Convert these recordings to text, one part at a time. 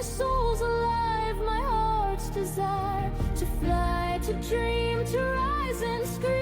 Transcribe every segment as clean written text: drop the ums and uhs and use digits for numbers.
soul's alive, my heart's desire to fly, to dream, to rise and scream.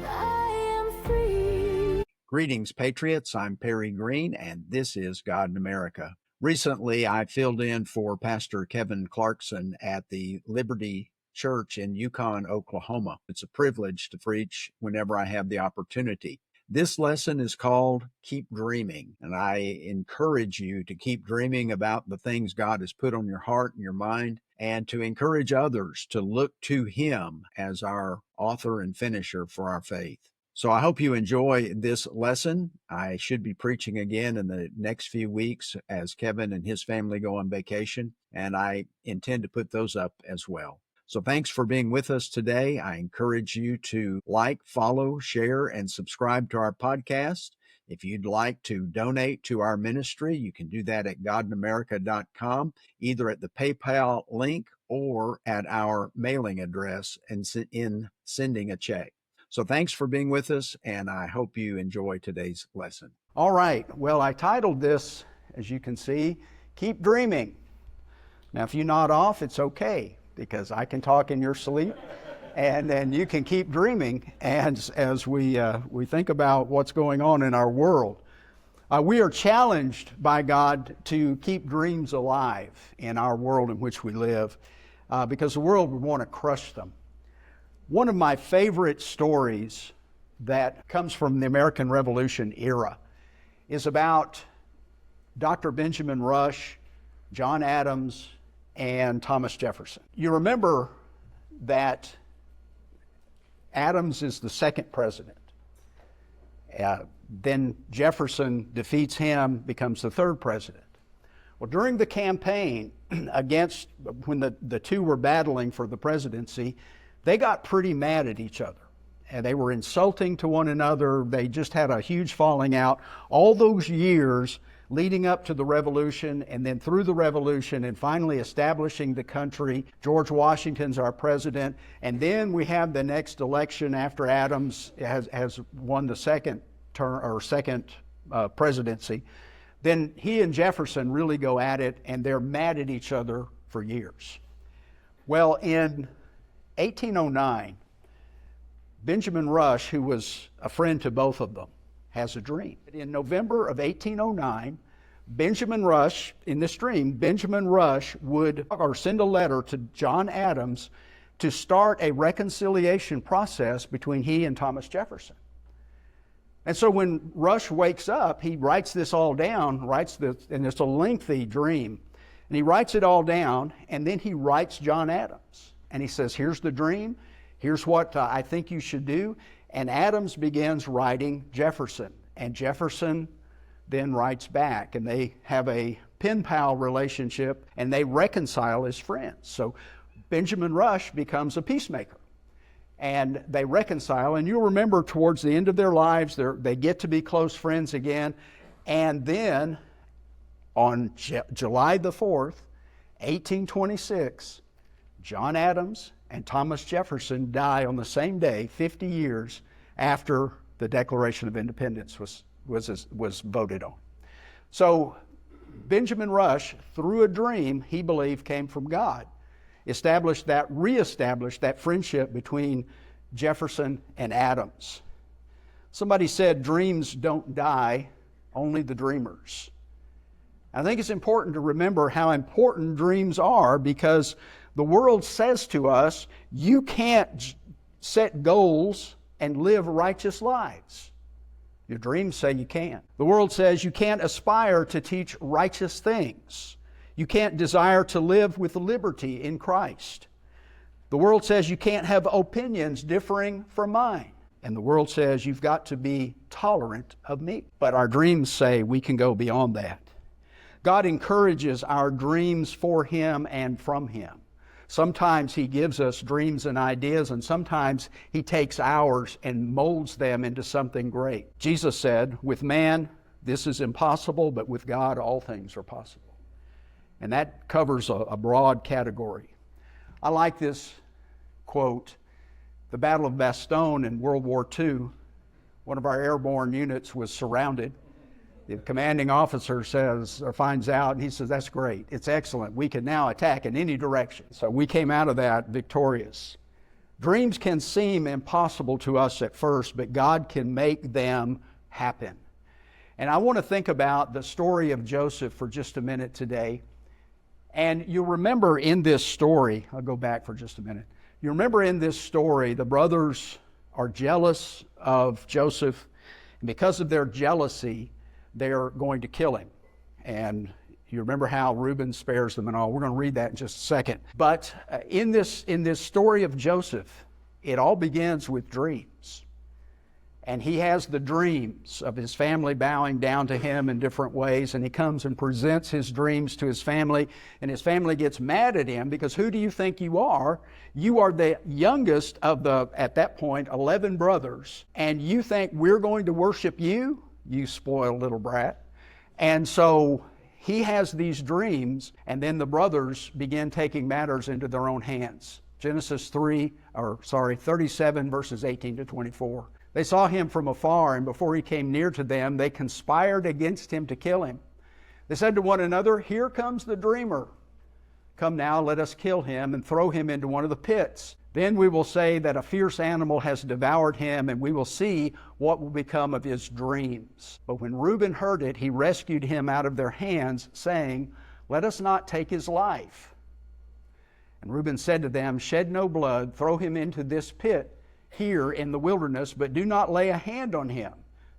I am free. Greetings, Patriots. I'm Perry Green, and this is God in America. Recently, I filled in for Pastor Kevin Clarkson at the Liberty Church in Yukon, Oklahoma. It's a privilege to preach whenever I have the opportunity. This lesson is called Keep Dreaming, and I encourage you to keep dreaming about the things God has put on your heart and your mind, and to encourage others to look to Him as our author and finisher for our faith. So I hope you enjoy this lesson. I should be preaching again in the next few weeks as Kevin and his family go on vacation, and I intend to put those up as well. So thanks for being with us today. I encourage you to like, follow, share, and subscribe to our podcast. If you'd like to donate to our ministry, you can do that at godinamerica.com, either at the PayPal link or at our mailing address and in sending a check. So thanks for being with us, and I hope you enjoy today's lesson. All right. Well, I titled this, as you can see, Keep Dreaming. Now, if you nod off, it's okay, because I can talk in your sleep, and then you can keep dreaming as we think about what's going on in our world. We are challenged by God to keep dreams alive in our world in which we live, because the world would want to crush them. One of my favorite stories that comes from the American Revolution era is about Dr. Benjamin Rush, John Adams, and Thomas Jefferson. You remember that Adams is the second president. Then Jefferson defeats him, becomes the third president. Well, during the campaign when the two were battling for the presidency, they got pretty mad at each other, and they were insulting to one another. They just had a huge falling out. All those years leading up to the revolution, and then through the revolution, and finally establishing the country. George Washington's our president, and then we have the next election after Adams has won the second presidency. Then he and Jefferson really go at it, and they're mad at each other for years. Well, in 1809, Benjamin Rush, who was a friend to both of them, has a dream. In November of 1809, in this dream, Benjamin Rush would send a letter to John Adams to start a reconciliation process between he and Thomas Jefferson. And so when Rush wakes up, he writes this all down, and it's a lengthy dream. And he writes it all down, and then he writes John Adams. And he says, here's the dream, here's what I think you should do. And Adams begins writing Jefferson. And Jefferson then writes back. And they have a pen pal relationship, and they reconcile as friends. So Benjamin Rush becomes a peacemaker. And they reconcile. And you'll remember towards the end of their lives, they get to be close friends again. And then on July the 4th, 1826, John Adams and Thomas Jefferson die on the same day, 50 years after the Declaration of Independence was voted on. So Benjamin Rush, through a dream he believed came from God, reestablished that friendship between Jefferson and Adams. Somebody said, dreams don't die, only the dreamers. I think it's important to remember how important dreams are, because the world says to us, you can't set goals and live righteous lives. Your dreams say you can. The world says you can't aspire to teach righteous things. You can't desire to live with liberty in Christ. The world says you can't have opinions differing from mine. And the world says you've got to be tolerant of me. But our dreams say we can go beyond that. God encourages our dreams for Him and from Him. Sometimes He gives us dreams and ideas, and sometimes He takes ours and molds them into something great. Jesus said, with man, this is impossible, but with God, all things are possible. And that covers a broad category. I like this quote. The Battle of Bastogne in World War II, one of our airborne units was surrounded, The commanding officer says, or finds out, and he says, that's great. It's excellent. We can now attack in any direction. So we came out of that victorious. Dreams can seem impossible to us at first, but God can make them happen. And I want to think about the story of Joseph for just a minute today. And you'll remember in this story, I'll go back for just a minute. You remember in this story, the brothers are jealous of Joseph. And because of their jealousy, they're going to kill him. And you remember how Reuben spares them and all. We're going to read that in just a second. But in this story of Joseph, it all begins with dreams. And he has the dreams of his family bowing down to him in different ways. And he comes and presents his dreams to his family. And his family gets mad at him because who do you think you are? You are the youngest of the, at that point, 11 brothers. And you think we're going to worship you? You spoiled little brat. And so he has these dreams, and then the brothers begin taking matters into their own hands. Genesis 37, verses 18 to 24. They saw him from afar, and before he came near to them, they conspired against him to kill him. They said to one another, here comes the dreamer. Come now, let us kill him and throw him into one of the pits. Then we will say that a fierce animal has devoured him, and we will see what will become of his dreams. But when Reuben heard it, he rescued him out of their hands, saying, let us not take his life. And Reuben said to them, shed no blood, throw him into this pit here in the wilderness, but do not lay a hand on him,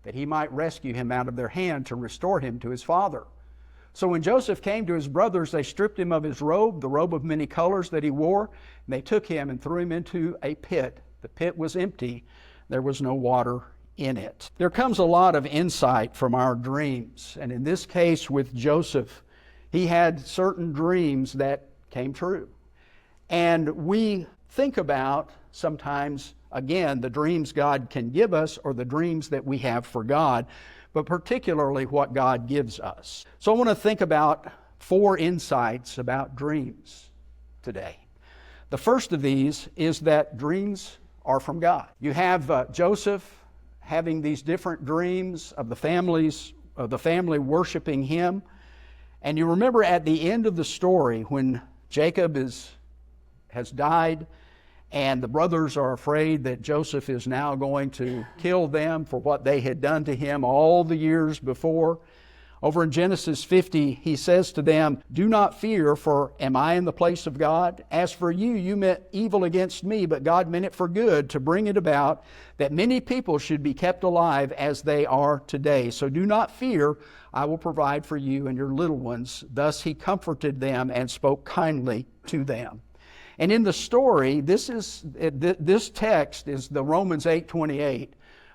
that he might rescue him out of their hand to restore him to his father. So when Joseph came to his brothers, they stripped him of his robe, the robe of many colors that he wore, and they took him and threw him into a pit. The pit was empty. There was no water in it. There comes a lot of insight from our dreams. And in this case with Joseph, he had certain dreams that came true. And we think about sometimes, again, the dreams God can give us or the dreams that we have for God, but particularly what God gives us. So I want to think about 4 insights about dreams today. The first of these is that dreams are from God. You have Joseph having these different dreams of the family worshiping him. And you remember at the end of the story when Jacob has died, and the brothers are afraid that Joseph is now going to kill them for what they had done to him all the years before. Over in Genesis 50, he says to them, do not fear, for am I in the place of God? As for you, you meant evil against me, but God meant it for good, to bring it about that many people should be kept alive as they are today. So do not fear, I will provide for you and your little ones. Thus he comforted them and spoke kindly to them. And in the story, this text is the Romans 8:28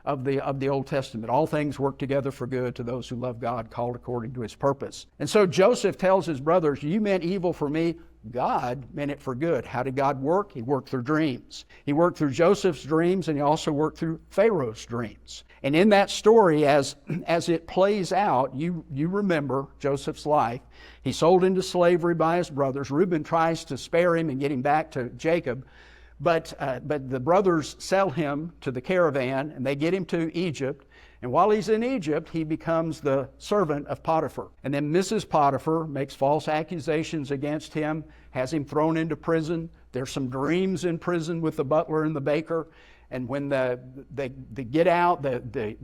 of the Old Testament. All things work together for good to those who love God, called according to his purpose. And so Joseph tells his brothers, you meant evil for me, God meant it for good. How did God work? He worked through dreams. He worked through Joseph's dreams, and he also worked through Pharaoh's dreams. And in that story, as it plays out, you remember Joseph's life. He's sold into slavery by his brothers. Reuben tries to spare him and get him back to Jacob. But the brothers sell him to the caravan, and they get him to Egypt. And while he's in Egypt, he becomes the servant of Potiphar. And then Mrs. Potiphar makes false accusations against him, has him thrown into prison. There's some dreams in prison with the butler and the baker. And when they get out,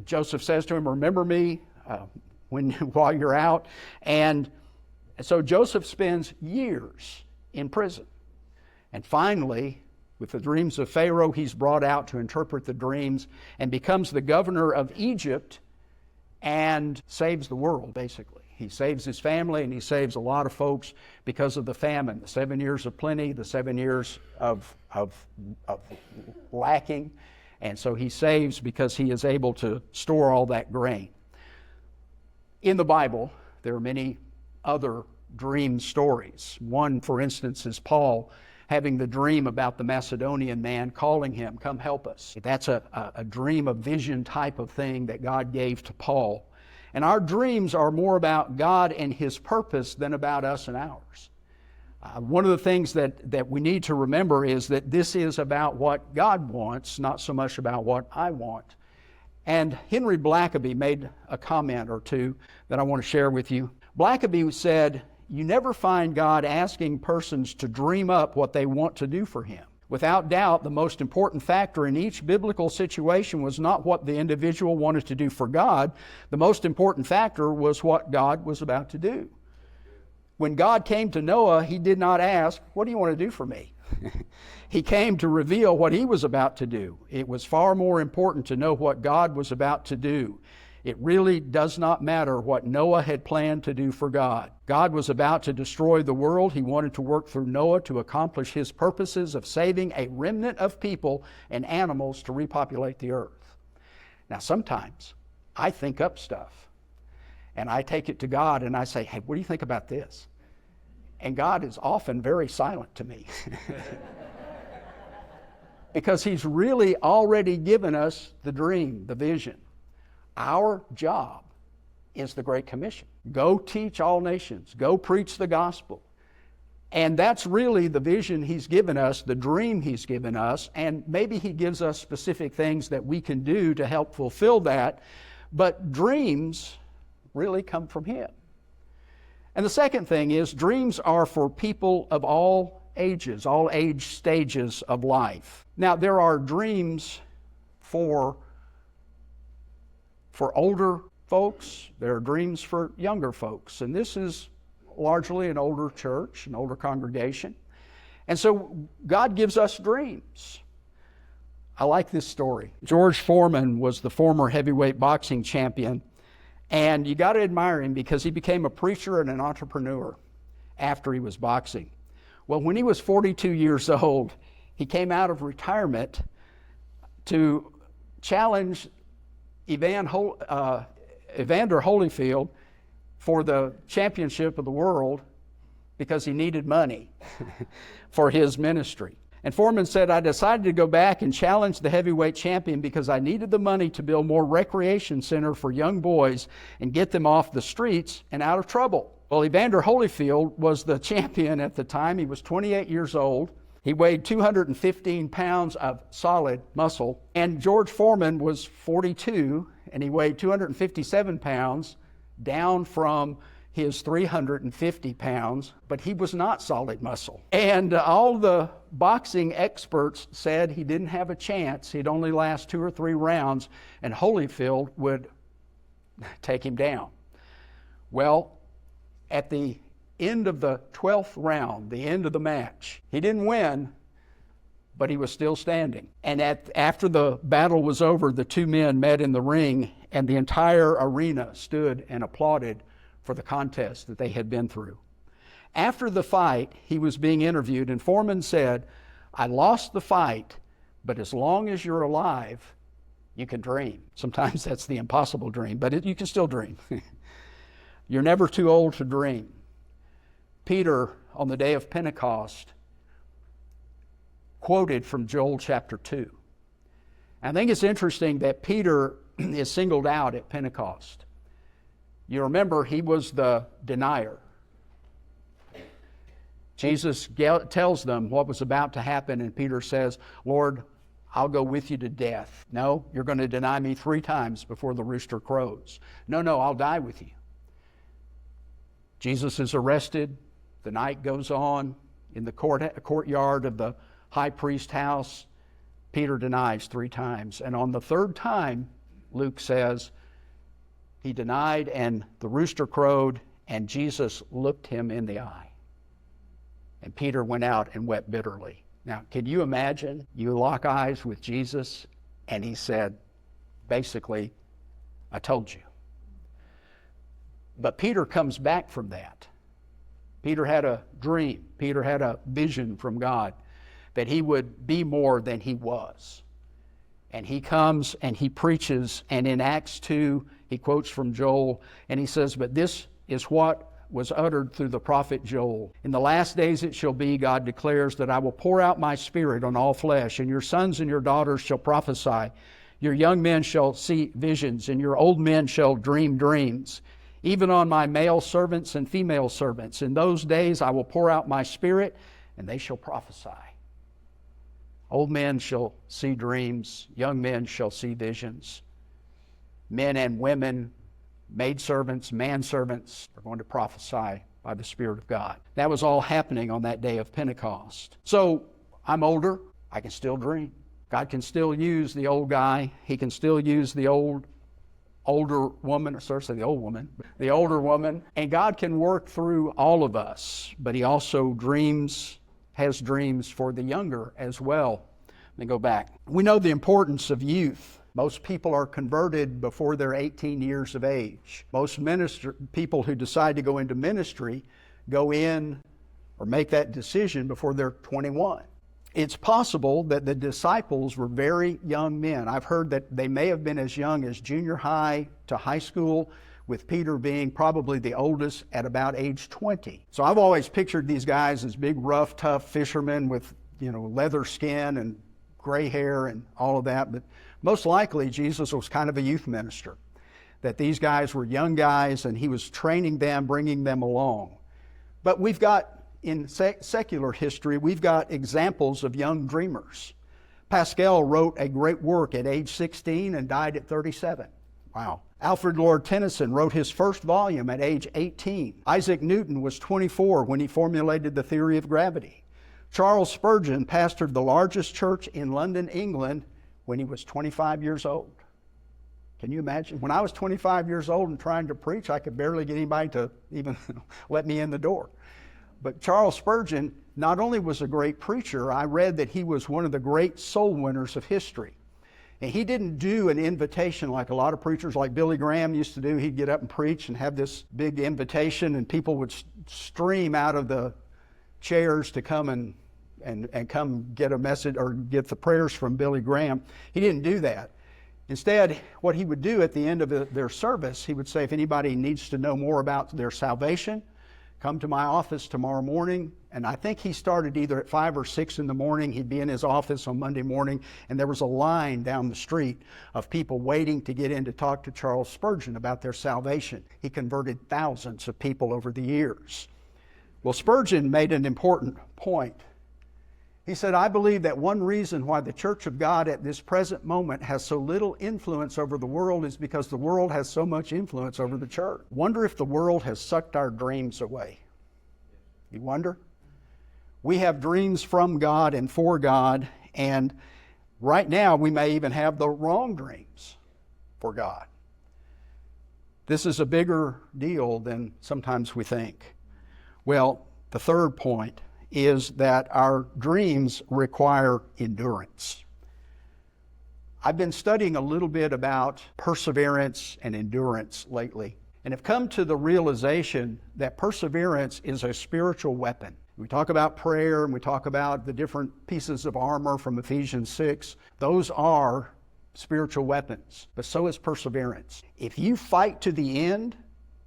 Joseph says to him, remember me while you're out. And so Joseph spends years in prison. And finally, with the dreams of Pharaoh, he's brought out to interpret the dreams and becomes the governor of Egypt and saves the world, basically. He saves his family, and he saves a lot of folks because of the famine, the 7 years of plenty, the 7 years of lacking. And so he saves because he is able to store all that grain. In the Bible, there are many other dream stories. One, for instance, is Paul having the dream about the Macedonian man calling him, come help us. That's a dream, a vision type of thing that God gave to Paul. And our dreams are more about God and his purpose than about us and ours. One of the things that we need to remember is that this is about what God wants, not so much about what I want. And Henry Blackaby made a comment or two that I want to share with you. Blackaby said, "You never find God asking persons to dream up what they want to do for Him. Without doubt, the most important factor in each biblical situation was not what the individual wanted to do for God. The most important factor was what God was about to do." When God came to Noah, He did not ask, "What do you want to do for me?" He came to reveal what He was about to do. It was far more important to know what God was about to do. It really does not matter what Noah had planned to do for God. God was about to destroy the world. He wanted to work through Noah to accomplish His purposes of saving a remnant of people and animals to repopulate the earth. Now, sometimes I think up stuff and I take it to God and I say, "Hey, what do you think about this?" And God is often very silent to me because He's really already given us the dream, the vision. Our job is the Great Commission. Go teach all nations. Go preach the gospel. And that's really the vision He's given us, the dream He's given us, and maybe He gives us specific things that we can do to help fulfill that. But dreams really come from Him. And the second thing is, dreams are for people of all ages, all age stages of life. Now, there are dreams for older folks, there are dreams for younger folks, and this is largely an older church, an older congregation. And so God gives us dreams. I like this story. George Foreman was the former heavyweight boxing champion, and you got to admire him because he became a preacher and an entrepreneur after he was boxing. Well, when he was 42 years old, he came out of retirement to challenge Evander Holyfield for the championship of the world because he needed money for his ministry. And Foreman said, "I decided to go back and challenge the heavyweight champion because I needed the money to build more recreation center for young boys and get them off the streets and out of trouble." Well, Evander Holyfield was the champion at the time. He was 28 years old. He weighed 215 pounds of solid muscle. And George Foreman was 42, and he weighed 257 pounds, down from his 350 pounds, but he was not solid muscle. And all the boxing experts said he didn't have a chance. He'd only last 2 or 3 rounds, and Holyfield would take him down. Well, at the end of the 12th round, the end of the match, he didn't win, but he was still standing. And after the battle was over, the two men met in the ring, and the entire arena stood and applauded for the contest that they had been through. After the fight, he was being interviewed, and Foreman said, "I lost the fight, but as long as you're alive, you can dream." Sometimes that's the impossible dream, but you can still dream. You're never too old to dream. Peter, on the day of Pentecost, quoted from Joel chapter 2. I think it's interesting that Peter is singled out at Pentecost. You remember, he was the denier. Jesus tells them what was about to happen, and Peter says, "Lord, I'll go with you to death." "No, you're going to deny me 3 times before the rooster crows." "No, I'll die with you." Jesus is arrested. The night goes on. In the courtyard of the high priest's house, Peter denies 3 times. And on the 3rd time, Luke says, he denied, and the rooster crowed, and Jesus looked him in the eye. And Peter went out and wept bitterly. Now, can you imagine? You lock eyes with Jesus, and he said, basically, "I told you." But Peter comes back from that. Peter had a dream. Peter had a vision from God that he would be more than he was. And he comes and he preaches, and in Acts 2, he quotes from Joel, and he says, "But this is what was uttered through the prophet Joel. In the last days it shall be, God declares, that I will pour out my Spirit on all flesh, and your sons and your daughters shall prophesy. Your young men shall see visions, and your old men shall dream dreams. Even on my male servants and female servants. In those days I will pour out my Spirit, and they shall prophesy. Old men shall see dreams, young men shall see visions." men and women, maidservants, manservants are going to prophesy by the Spirit of God. That was all happening on that day of Pentecost. So I'm older. I can still dream. God can still use the old guy. He can still use the older woman, or certainly the old woman, the older woman. And God can work through all of us. But He also has dreams for the younger as well. Let me go back. We know the importance of youth. Most people are converted before they're 18 years of age. Most people who decide to go into ministry go in or make that decision before they're 21. It's possible that the disciples were very young men. I've heard that they may have been as young as junior high to high school, with Peter being probably the oldest at about age 20. So I've always pictured these guys as big, rough, tough fishermen with, leather skin and gray hair and all of that. But most likely Jesus was kind of a youth minister, that these guys were young guys and He was training them, bringing them along. But we've got, in secular history, we've got examples of young dreamers. Pascal wrote a great work at age 16 and died at 37. Wow. Alfred Lord Tennyson wrote his first volume at age 18. Isaac Newton was 24 when he formulated the theory of gravity. Charles Spurgeon pastored the largest church in London, England, when he was 25 years old. Can you imagine? When I was 25 years old and trying to preach, I could barely get anybody to even let me in the door. But Charles Spurgeon not only was a great preacher, I read that he was one of the great soul winners of history. And he didn't do an invitation like a lot of preachers like Billy Graham used to do. He'd get up and preach and have this big invitation, and people would stream out of the chairs to come and come get a message or get the prayers from Billy Graham. He didn't do that. Instead, what he would do at the end of their service, he would say, if anybody needs to know more about their salvation, come to my office tomorrow morning. And I think he started either at 5 or 6 in the morning. He'd be in his office on Monday morning, and there was a line down the street of people waiting to get in to talk to Charles Spurgeon about their salvation. He converted thousands of people over the years. Well, Spurgeon made an important point. He said, I believe that one reason why the Church of God at this present moment has so little influence over the world is because the world has so much influence over the church. Wonder if the world has sucked our dreams away. You wonder? We have dreams from God and for God, and right now we may even have the wrong dreams for God. This is a bigger deal than sometimes we think. Well, the third point is that our dreams require endurance. I've been studying a little bit about perseverance and endurance lately, and have come to the realization that perseverance is a spiritual weapon. We talk about prayer and we talk about the different pieces of armor from Ephesians 6. Those are spiritual weapons, but so is perseverance. If you fight to the end,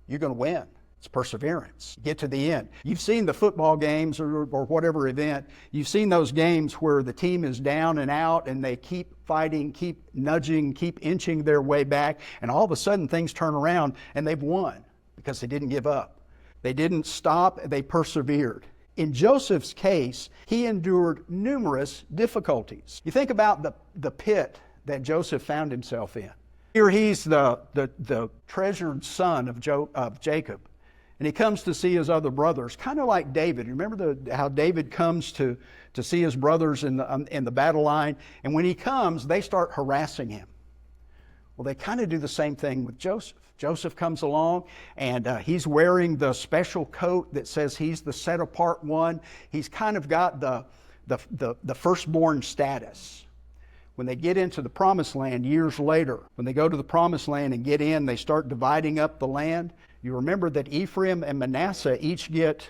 you're going to win. It's perseverance. Get to the end. You've seen the football games or whatever event. You've seen those games where the team is down and out and they keep fighting, keep nudging, keep inching their way back, and all of a sudden things turn around and they've won because they didn't give up. They didn't stop, they persevered. In Joseph's case, he endured numerous difficulties. You think about the pit that Joseph found himself in. Here he's the treasured son of Jacob. And he comes to see his other brothers, kind of like David. Remember how David comes to see his brothers in the battle line? And when he comes, they start harassing him. Well, they kind of do the same thing with Joseph. Joseph comes along, and he's wearing the special coat that says he's the set-apart one. He's kind of got the firstborn status. When they get into the Promised Land years later, when they go to the Promised Land and get in, they start dividing up the land. You remember that Ephraim and Manasseh each get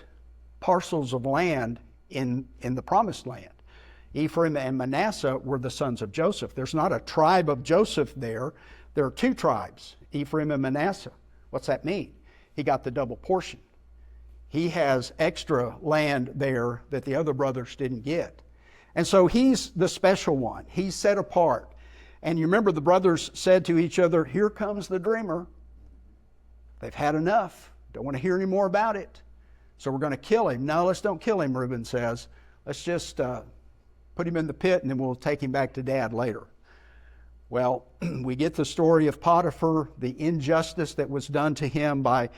parcels of land in the Promised Land. Ephraim and Manasseh were the sons of Joseph. There's not a tribe of Joseph there. There are two tribes, Ephraim and Manasseh. What's that mean? He got the double portion. He has extra land there that the other brothers didn't get. And so he's the special one. He's set apart. And you remember the brothers said to each other, here comes the dreamer. They've had enough. Don't want to hear any more about it. So we're going to kill him. No, let's don't kill him, Reuben says. Let's just put him in the pit and then we'll take him back to Dad later. Well, we get the story of Potiphar, the injustice that was done to him by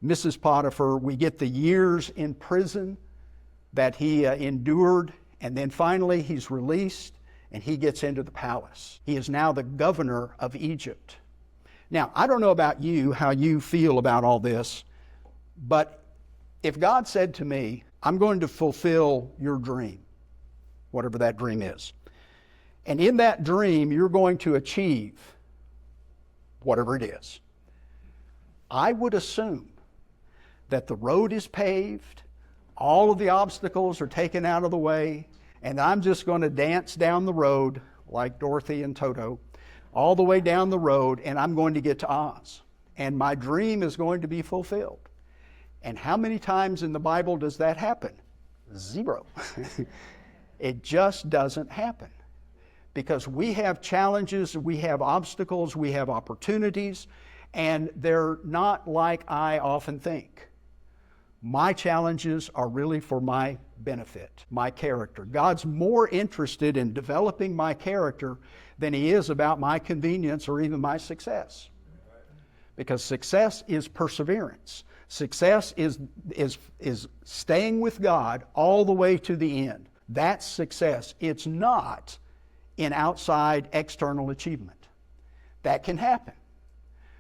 Mrs. Potiphar. We get the years in prison that he endured, and then finally he's released and he gets into the palace. He is now the governor of Egypt. Now, I don't know about you, how you feel about all this, but if God said to me, I'm going to fulfill your dream, whatever that dream is, and in that dream you're going to achieve whatever it is, I would assume that the road is paved, all of the obstacles are taken out of the way, and I'm just going to dance down the road like Dorothy and Toto, all the way down the road, and I'm going to get to Oz. And my dream is going to be fulfilled. And how many times in the Bible does that happen? 0. It just doesn't happen. Because we have challenges, we have obstacles, we have opportunities, and they're not like I often think. My challenges are really for my benefit, my character. God's more interested in developing my character than He is about my convenience or even my success. Because success is perseverance. Success is staying with God all the way to the end. That's success. It's not in outside external achievement. That can happen,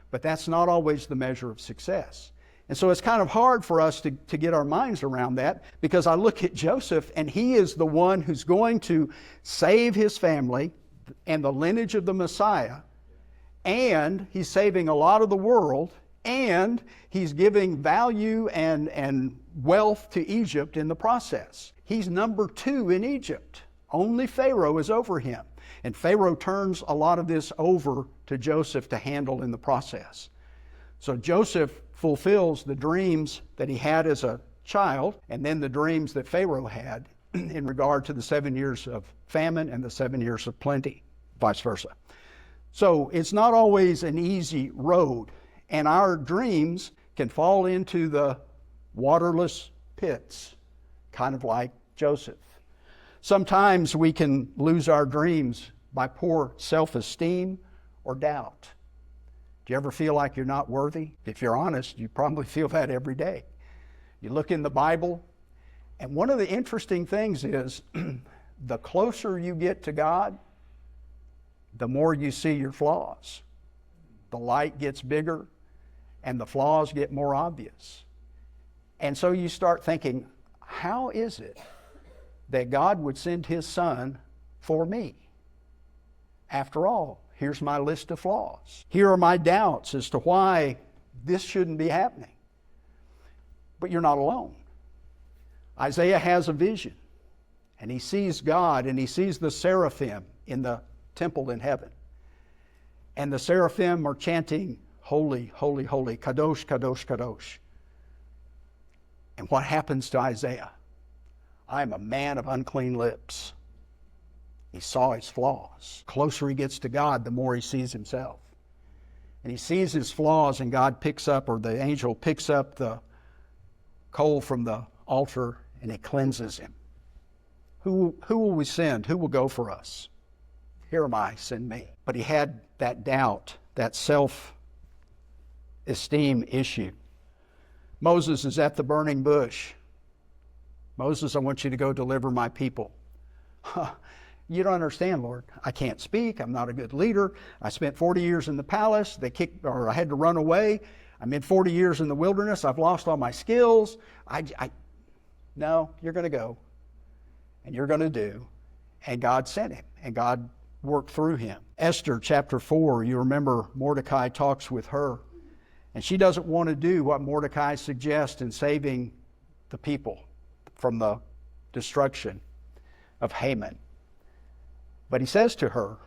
but that's not always the measure of success. And so it's kind of hard for us to get our minds around that, because I look at Joseph and he is the one who's going to save his family and the lineage of the Messiah, and he's saving a lot of the world, and he's giving value and wealth to Egypt in the process. He's number 2 in Egypt. Only Pharaoh is over him. And Pharaoh turns a lot of this over to Joseph to handle in the process. So Joseph fulfills the dreams that he had as a child, and then the dreams that Pharaoh had in regard to the 7 years of famine and the 7 years of plenty, vice versa. So it's not always an easy road, and our dreams can fall into the waterless pits, kind of like Joseph. Sometimes we can lose our dreams by poor self-esteem or doubt. Do you ever feel like you're not worthy? If you're honest, you probably feel that every day. You look in the Bible, and one of the interesting things is the closer you get to God, the more you see your flaws. The light gets bigger and the flaws get more obvious. And so you start thinking, how is it that God would send His Son for me? After all, here's my list of flaws. Here are my doubts as to why this shouldn't be happening. But you're not alone. Isaiah has a vision, and he sees God, and he sees the seraphim in the temple in heaven. And the seraphim are chanting, holy, holy, holy, kadosh, kadosh, kadosh. And what happens to Isaiah? I am a man of unclean lips. He saw his flaws. The closer he gets to God, the more he sees himself. And he sees his flaws, and God picks up, or the angel picks up the coal from the altar, and it cleanses him. Who will we send? Who will go for us? Here am I, send me. But he had that doubt, that self-esteem issue. Moses is at the burning bush. Moses, I want you to go deliver my people. You don't understand, Lord. I can't speak. I'm not a good leader. I spent 40 years in the palace. I had to run away. I'm in 40 years in the wilderness. I've lost all my skills. No, you're going to go. And you're going to do. And God sent him. And God worked through him. Esther chapter 4, you remember Mordecai talks with her. And she doesn't want to do what Mordecai suggests in saving the people from the destruction of Haman. But he says to her,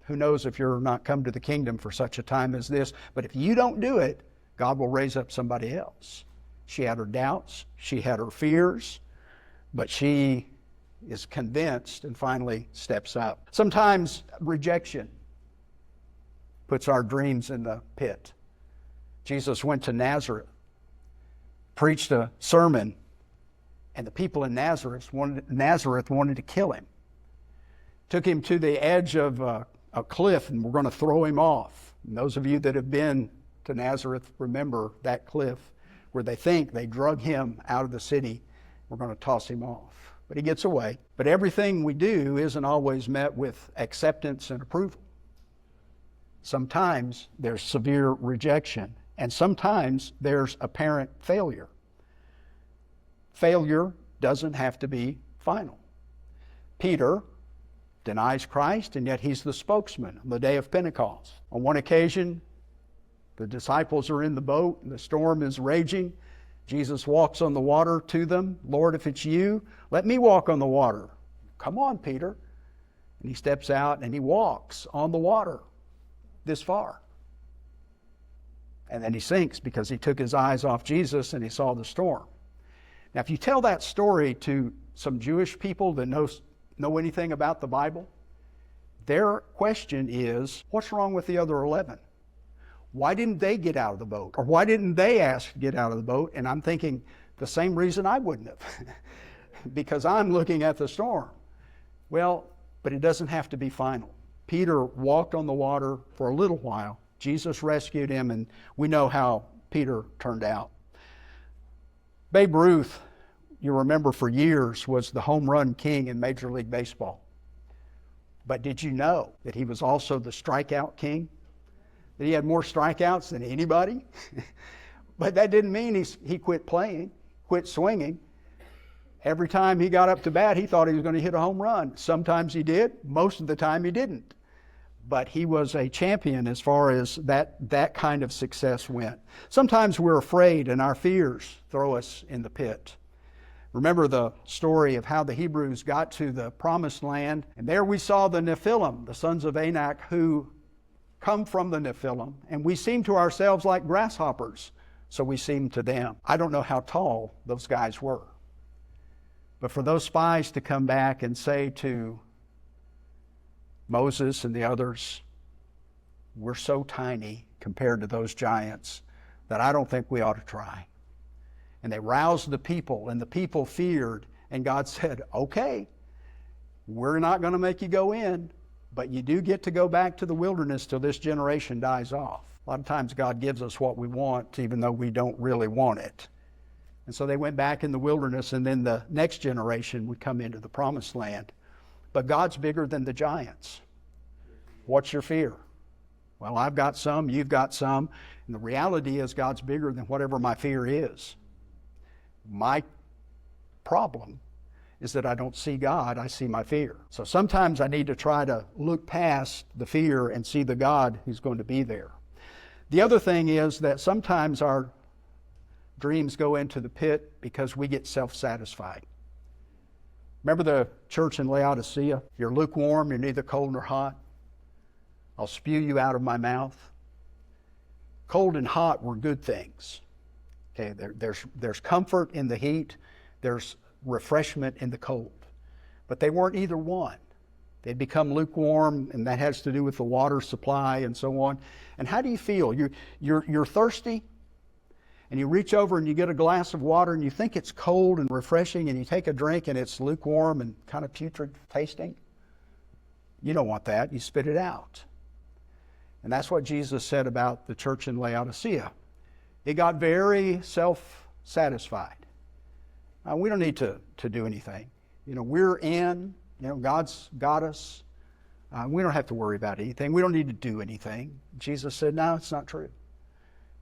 who knows if you're not come to the kingdom for such a time as this, but if you don't do it, God will raise up somebody else. She had her doubts, she had her fears, but she is convinced and finally steps up. Sometimes rejection puts our dreams in the pit. Jesus went to Nazareth, preached a sermon, and the people in Nazareth wanted to kill him. Took him to the edge of a a cliff and we're going to throw him off. And those of you that have been to Nazareth remember that cliff where they think they drug him out of the city. We're going to toss him off. But he gets away. But everything we do isn't always met with acceptance and approval. Sometimes there's severe rejection, and sometimes there's apparent failure. Failure doesn't have to be final. Peter denies Christ, and yet he's the spokesman on the day of Pentecost. On one occasion, the disciples are in the boat, and the storm is raging. Jesus walks on the water to them. Lord, if it's you, let me walk on the water. Come on, Peter. And he steps out and he walks on the water this far. And then he sinks because he took his eyes off Jesus and he saw the storm. Now, if you tell that story to some Jewish people that know anything about the Bible, their question is, what's wrong with the other 11? Why didn't they get out of the boat? Or why didn't they ask to get out of the boat? And I'm thinking the same reason I wouldn't have, because I'm looking at the storm. Well, but it doesn't have to be final. Peter walked on the water for a little while. Jesus rescued him, and we know how Peter turned out. Babe Ruth, you remember for years, was the home run king in Major League Baseball. But did you know that he was also the strikeout king? That he had more strikeouts than anybody? But that didn't mean he quit playing, quit swinging. Every time he got up to bat, he thought he was going to hit a home run. Sometimes he did. Most of the time he didn't. But he was a champion as far as that kind of success went. Sometimes we're afraid and our fears throw us in the pit. Remember the story of how the Hebrews got to the promised land. And there we saw the Nephilim, the sons of Anak, who come from the Nephilim. And we seem to ourselves like grasshoppers. So we seem to them. I don't know how tall those guys were. But for those spies to come back and say to Moses and the others, we're so tiny compared to those giants that I don't think we ought to try. And they roused the people, and the people feared, and God said, okay, we're not going to make you go in, but you do get to go back to the wilderness till this generation dies off. A lot of times God gives us what we want, even though we don't really want it. And so they went back in the wilderness, and then the next generation would come into the promised land. But God's bigger than the giants. What's your fear? Well, I've got some, you've got some. And the reality is God's bigger than whatever my fear is. My problem is that I don't see God, I see my fear. So sometimes I need to try to look past the fear and see the God who's going to be there. The other thing is that sometimes our dreams go into the pit because we get self-satisfied. Remember the church in Laodicea? You're lukewarm, you're neither cold nor hot. I'll spew you out of my mouth. Cold and hot were good things. Okay, there's comfort in the heat, there's refreshment in the cold. But they weren't either one. They become lukewarm, and that has to do with the water supply and so on. And how do you feel? You're thirsty, and you reach over and you get a glass of water, and you think it's cold and refreshing, and you take a drink and it's lukewarm and kind of putrid tasting. You don't want that. You spit it out. And that's what Jesus said about the church in Laodicea. It got very self-satisfied. We don't need to do anything. We're in. God's got us. We don't have to worry about anything. We don't need to do anything. Jesus said, no, it's not true.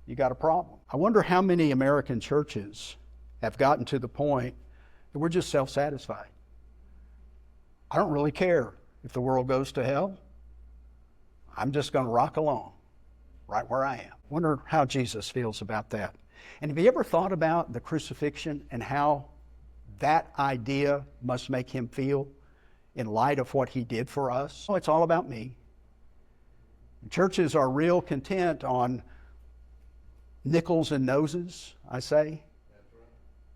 You got a problem. I wonder how many American churches have gotten to the point that we're just self-satisfied. I don't really care if the world goes to hell. I'm just going to rock along right where I am. Wonder how Jesus feels about that. And have you ever thought about the crucifixion and how that idea must make him feel in light of what he did for us? Oh, it's all about me. Churches are real content on nickels and noses, I say.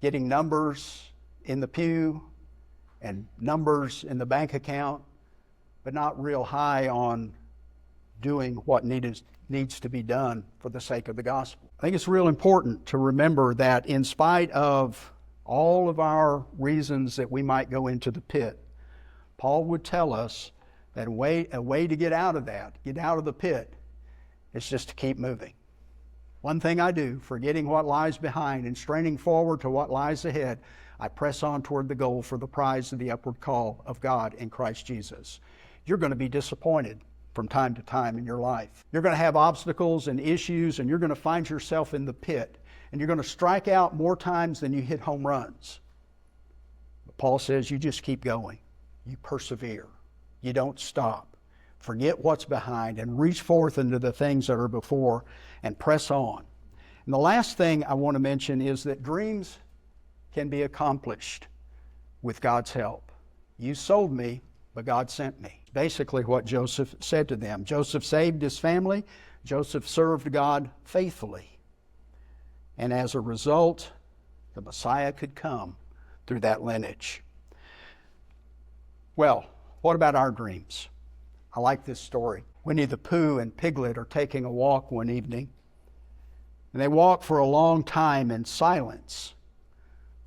Getting numbers in the pew and numbers in the bank account, but not real high on doing what needs to be done for the sake of the gospel. I think it's real important to remember that in spite of all of our reasons that we might go into the pit, Paul would tell us That a way to get out of that, get out of the pit, is just to keep moving. One thing I do, forgetting what lies behind and straining forward to what lies ahead, I press on toward the goal for the prize of the upward call of God in Christ Jesus. You're going to be disappointed from time to time in your life. You're going to have obstacles and issues, and you're going to find yourself in the pit, and you're going to strike out more times than you hit home runs. But Paul says you just keep going. You persevere. You don't stop. Forget what's behind and reach forth into the things that are before and press on. And the last thing I want to mention is that dreams can be accomplished with God's help. You sold me, but God sent me. Basically what Joseph said to them. Joseph saved his family. Joseph served God faithfully. And as a result, the Messiah could come through that lineage. Well, what about our dreams? I like this story. Winnie the Pooh and Piglet are taking a walk one evening, and they walk for a long time in silence.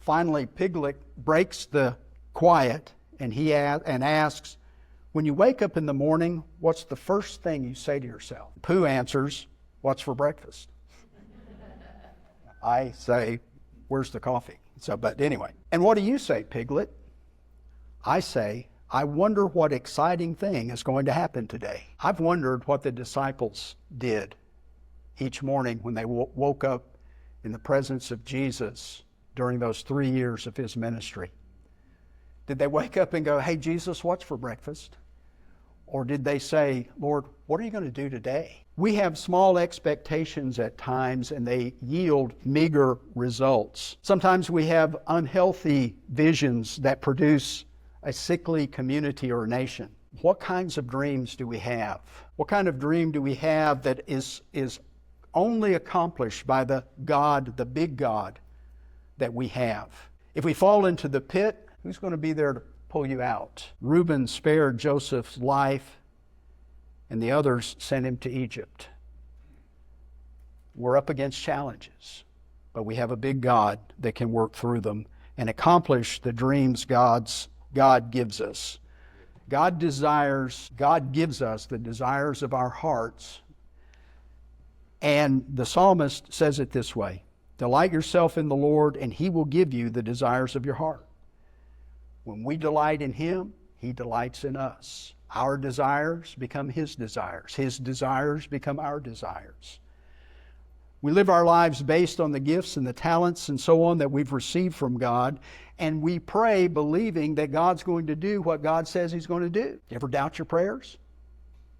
Finally, Piglet breaks the quiet, and he asks, "When you wake up in the morning, what's the first thing you say to yourself?" Pooh answers, "What's for breakfast?" I say, "Where's the coffee?" But anyway. "And what do you say, Piglet?" I say, "I wonder what exciting thing is going to happen today." I've wondered what the disciples did each morning when they woke up in the presence of Jesus during those 3 years of his ministry. Did they wake up and go, "Hey, Jesus, what's for breakfast?" Or did they say, "Lord, what are you going to do today?" We have small expectations at times, and they yield meager results. Sometimes we have unhealthy visions that produce a sickly community or nation. What kinds of dreams do we have? What kind of dream do we have that is only accomplished by the God, the big God that we have? If we fall into the pit, who's going to be there to pull you out? Reuben spared Joseph's life, and the others sent him to Egypt. We're up against challenges, but we have a big God that can work through them and accomplish the dreams God gives us. God gives us the desires of our hearts. And the psalmist says it this way: "Delight yourself in the Lord, and He will give you the desires of your heart." When we delight in Him, He delights in us. Our desires become His desires. His desires become our desires. We live our lives based on the gifts and the talents and so on that we've received from God, and we pray believing that God's going to do what God says He's going to do. You ever doubt your prayers?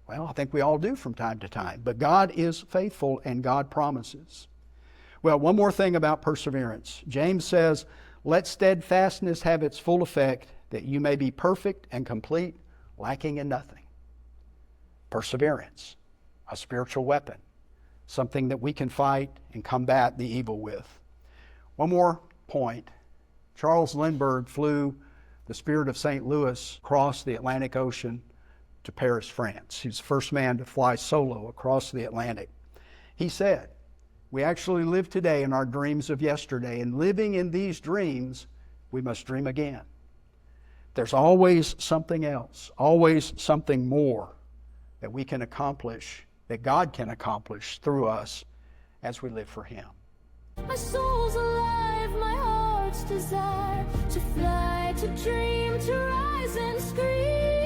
Well, I think we all do from time to time, but God is faithful and God promises. Well, one more thing about perseverance. James says, "Let steadfastness have its full effect, that you may be perfect and complete, lacking in nothing." Perseverance, a spiritual weapon, something that we can fight and combat the evil with. One more point. Charles Lindbergh flew the Spirit of St. Louis across the Atlantic Ocean to Paris, France. He's the first man to fly solo across the Atlantic. He said, "We actually live today in our dreams of yesterday, and living in these dreams, we must dream again." There's always something else, always something more that we can accomplish, that God can accomplish through us as we live for Him. My soul's alive, my heart's desire to fly, to dream, to rise and scream.